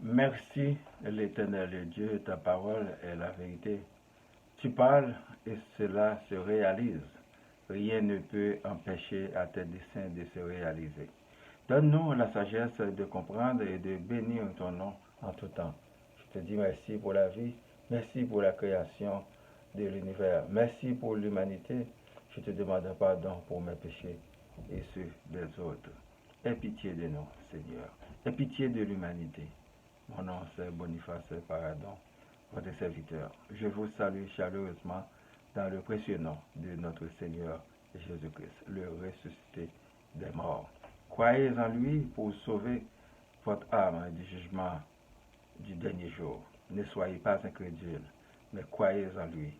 Merci l'Éternel Dieu, ta parole est la vérité. Tu parles et cela se réalise. Rien ne peut empêcher à tes desseins de se réaliser. Donne-nous la sagesse de comprendre et de bénir ton nom en tout temps. Je te dis merci pour la vie, merci pour la création de l'univers, merci pour l'humanité. Je te demande pardon pour mes péchés et ceux des autres. Aie pitié de nous, Seigneur. Aie pitié de l'humanité. Mon nom c'est Boniface Paradon, votre serviteur. Je vous salue chaleureusement dans le précieux nom de notre Seigneur Jésus-Christ, le ressuscité des morts. Croyez en lui pour sauver votre âme du jugement du dernier jour. Ne soyez pas incrédules, mais croyez en lui.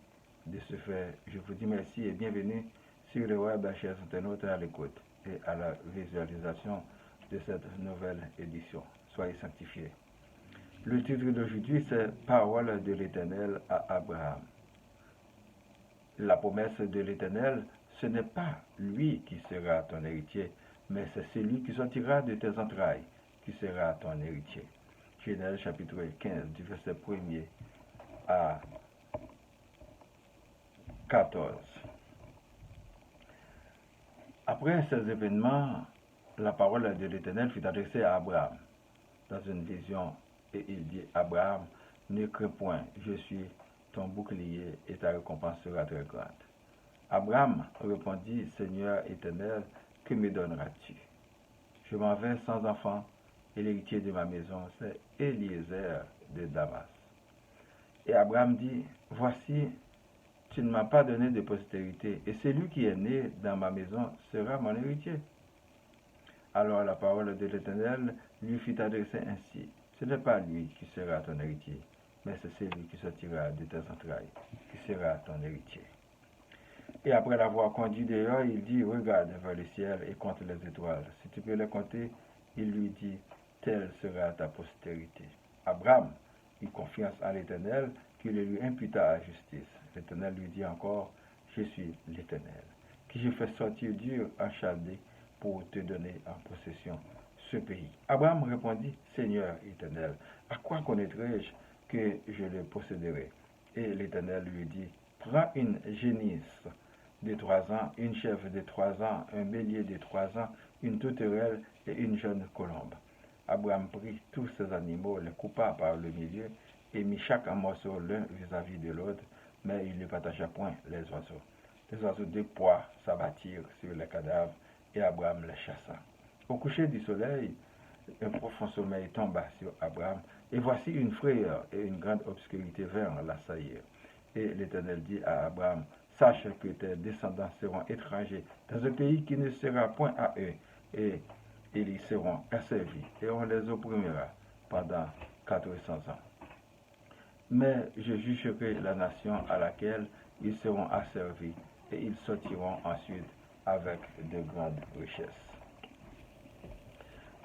De ce fait, je vous dis merci et bienvenue sur le web, chers internautes, à l'écoute et à la visualisation de cette nouvelle édition. Soyez sanctifiés. Le titre d'aujourd'hui, c'est Parole de l'Éternel à Abraham. La promesse de l'Éternel, ce n'est pas lui qui sera ton héritier, mais c'est celui qui sortira de tes entrailles qui sera ton héritier. Genèse chapitre 15, du verset 1er à 14. Après ces événements, la parole de l'Éternel fut adressée à Abraham dans une vision. Et il dit, Abraham, ne crains point, je suis ton bouclier et ta récompense sera très grande. Abraham répondit, Seigneur éternel, que me donneras-tu? Je m'en vais sans enfant, et l'héritier de ma maison, c'est Eliezer de Damas. Et Abraham dit, voici, tu ne m'as pas donné de postérité, et celui qui est né dans ma maison sera mon héritier. Alors la parole de l'Éternel lui fut adressée ainsi. Ce n'est pas lui qui sera ton héritier, mais c'est celui qui sortira de tes entrailles, qui sera ton héritier. Et après l'avoir conduit dehors, il dit, regarde vers le ciel et compte les étoiles. Si tu peux les compter, il lui dit, telle sera ta postérité. Abraham eut confiance en l'Éternel, qui le lui imputa à justice. L'Éternel lui dit encore, je suis l'Éternel, qui je fais sortir d'Ur en Chaldée pour te donner en possession ce pays. Abraham répondit, Seigneur éternel, à quoi connaîtrai-je que je le posséderai? Et l'Éternel lui dit, prends une génisse de 3 ans, une chèvre de 3 ans, un bélier de 3 ans, une tourterelle et une jeune colombe. Abraham prit tous ces animaux, les coupa par le milieu et mit chaque morceau l'un vis-à-vis de l'autre, mais il ne partagea point les oiseaux. Les oiseaux de proie s'abattirent sur les cadavres et Abraham les chassa. Au coucher du soleil, un profond sommeil tomba sur Abraham, et voici une frayeur et une grande obscurité vinrent l'assaillir. Et l'Éternel dit à Abraham, sache que tes descendants seront étrangers dans un pays qui ne sera point à eux, et ils y seront asservis, et on les opprimera pendant 400 ans. Mais je jugerai la nation à laquelle ils seront asservis, et ils sortiront ensuite avec de grandes richesses.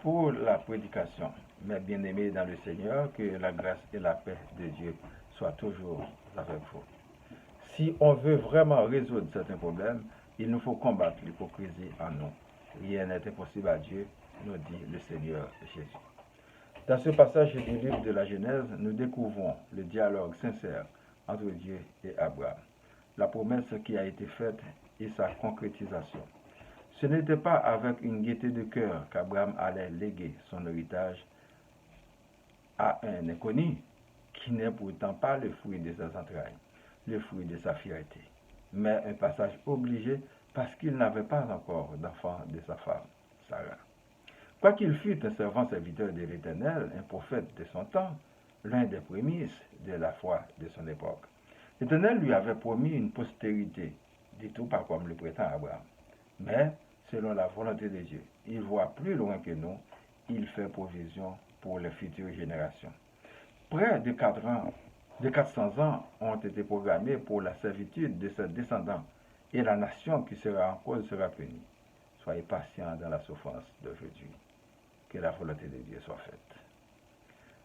Pour la prédication, mes bien-aimés dans le Seigneur, que la grâce et la paix de Dieu soient toujours avec vous. Si on veut vraiment résoudre certains problèmes, il nous faut combattre l'hypocrisie en nous. Rien n'est impossible à Dieu, nous dit le Seigneur Jésus. Dans ce passage du livre de la Genèse, nous découvrons le dialogue sincère entre Dieu et Abraham, la promesse qui a été faite et sa concrétisation. Ce n'était pas avec une gaieté de cœur qu'Abraham allait léguer son héritage à un inconnu qui n'est pourtant pas le fruit de ses entrailles, le fruit de sa fierté, mais un passage obligé parce qu'il n'avait pas encore d'enfant de sa femme, Sarah. Quoiqu'il fût un servant serviteur de l'Éternel, un prophète de son temps, l'un des prémices de la foi de son époque, l'Éternel lui avait promis une postérité, du tout pas comme le prétend Abraham, mais selon la volonté de Dieu. Il voit plus loin que nous, il fait provision pour les futures générations. Près de 400 ans ont été programmés pour la servitude de ses descendants, et la nation qui sera en cause sera punie. Soyez patients dans la souffrance d'aujourd'hui. Que la volonté de Dieu soit faite.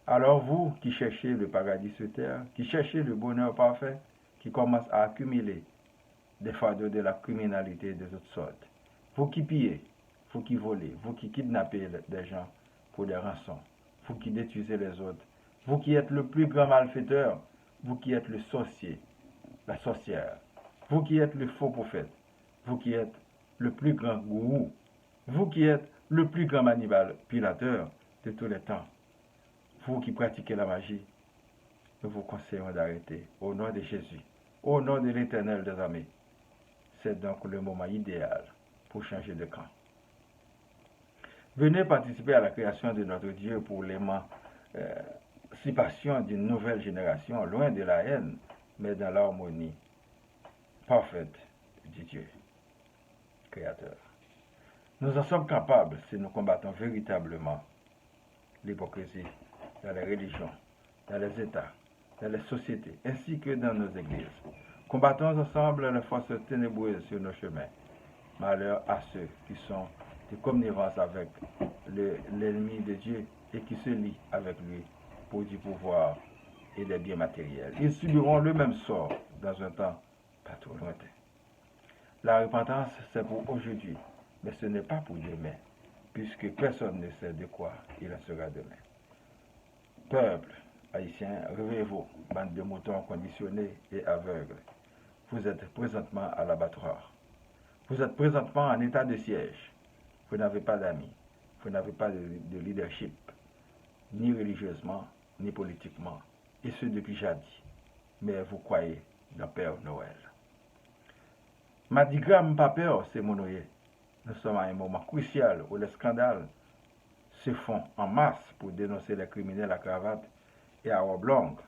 Alors vous qui cherchez le paradis sur terre, qui cherchez le bonheur parfait, qui commence à accumuler des fardeaux de la criminalité de toutes sortes, vous qui pillez, vous qui volez, vous qui kidnappez des gens pour des rançons, vous qui détruisez les autres, vous qui êtes le plus grand malfaiteur, vous qui êtes le sorcier, la sorcière, vous qui êtes le faux prophète, vous qui êtes le plus grand gourou, vous qui êtes le plus grand manipulateur de tous les temps, vous qui pratiquez la magie, nous vous conseillons d'arrêter au nom de Jésus, au nom de l'Éternel des armées. C'est donc le moment idéal pour changer de camp. Venez participer à la création de notre Dieu pour l'émancipation d'une nouvelle génération, loin de la haine, mais dans l'harmonie parfaite du Dieu créateur. Nous en sommes capables si nous combattons véritablement l'hypocrisie dans les religions, dans les États, dans les sociétés, ainsi que dans nos églises. Combattons ensemble les forces ténébreuses sur nos chemins. Malheur à ceux qui sont de connivence avec l'ennemi de Dieu et qui se lient avec lui pour du pouvoir et des biens matériels. Ils subiront le même sort dans un temps pas trop lointain. La repentance, c'est pour aujourd'hui, mais ce n'est pas pour demain, puisque personne ne sait de quoi il en sera demain. Peuple haïtien, réveillez-vous, bande de moutons conditionnés et aveugles. Vous êtes présentement à l'abattoir. Vous êtes présentement en état de siège. Vous n'avez pas d'amis. Vous n'avez pas de leadership, ni religieusement, ni politiquement, et ce depuis jadis. Mais vous croyez dans Père Noël. Mardi Gras, pas peur, c'est mon oeil. Nous sommes à un moment crucial où les scandales se font en masse pour dénoncer les criminels à cravate et à robe longue.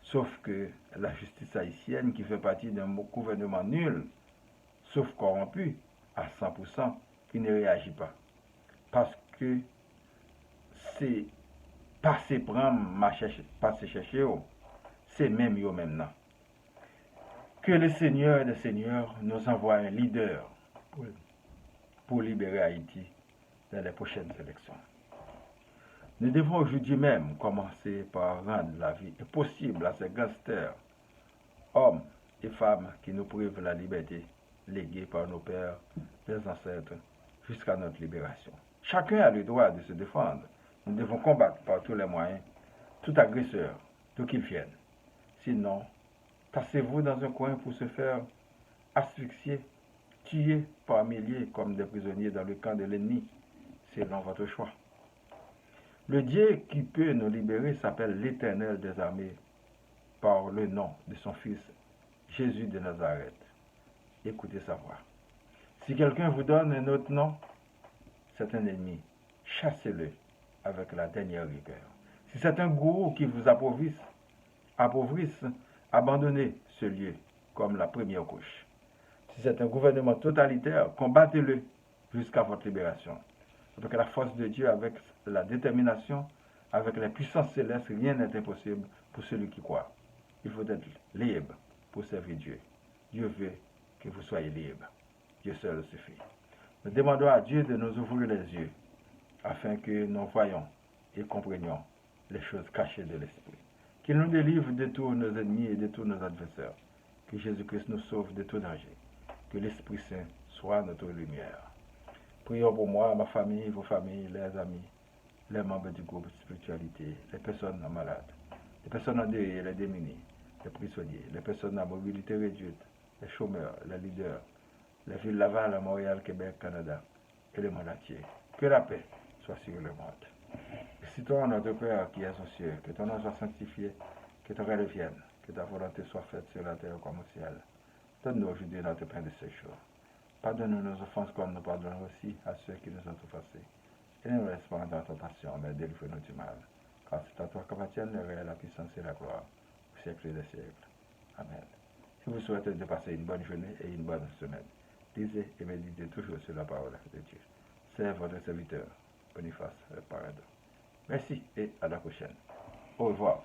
Sauf que la justice haïtienne, qui fait partie d'un gouvernement nul, sauf corrompu, à 100%, qui ne réagit pas. Parce que c'est passer prendre, passer chercher, c'est même eux maintenant. Que le Seigneur des Seigneurs nous envoie un leader pour libérer Haïti dans les prochaines élections. Nous devons aujourd'hui même commencer par rendre la vie impossible à ces gangsters, hommes et femmes qui nous privent de la liberté léguée par nos pères, les ancêtres, jusqu'à notre libération. Chacun a le droit de se défendre. Nous devons combattre par tous les moyens tout agresseur, d'où qu'il vienne. Sinon, tassez-vous dans un coin pour se faire asphyxier, tuer par milliers comme des prisonniers dans le camp de l'ennemi, selon votre choix. Le Dieu qui peut nous libérer s'appelle l'Éternel des armées par le nom de son Fils, Jésus de Nazareth. Écoutez sa voix. Si quelqu'un vous donne un autre nom, c'est un ennemi. Chassez-le avec la dernière rigueur. Si c'est un gourou qui vous appauvrisse, abandonnez ce lieu comme la première couche. Si c'est un gouvernement totalitaire, combattez-le jusqu'à votre libération. Avec la force de Dieu, avec la détermination, avec la puissance céleste, rien n'est impossible pour celui qui croit. Il faut être libre pour servir Dieu. Dieu veut que vous soyez libre. Dieu seul suffit. Nous demandons à Dieu de nous ouvrir les yeux afin que nous voyions et comprenions les choses cachées de l'Esprit. Qu'il nous délivre de tous nos ennemis et de tous nos adversaires. Que Jésus-Christ nous sauve de tout danger. Que l'Esprit Saint soit notre lumière. Prions pour moi, ma famille, vos familles, les amis, les membres du groupe de spiritualité, les personnes malades, les personnes endeuillées, les démunis, les prisonniers, les personnes à mobilité réduite, les chômeurs, les leaders, les villes Laval, Montréal, Québec, Canada et le monde entier. Que la paix soit sur le monde. Et si toi, notre Père qui es aux cieux, que ton nom soit sanctifié, que ton règne vienne, que ta volonté soit faite sur la terre comme au ciel. Donne-nous aujourd'hui notre pain de ce jour. Pardonne-nous nos offenses comme nous pardonnons aussi à ceux qui nous ont offensés. Et ne nous laisse pas dans la tentation, mais délivre-nous du mal. Car c'est à toi qu'appartiennent le règne, la puissance et la gloire, au siècle des siècles. Amen. Je vous souhaite de passer une bonne journée et une bonne semaine. Lisez et méditez toujours sur la parole de Dieu. C'est votre serviteur, Boniface Paradon. Merci et à la prochaine. Au revoir.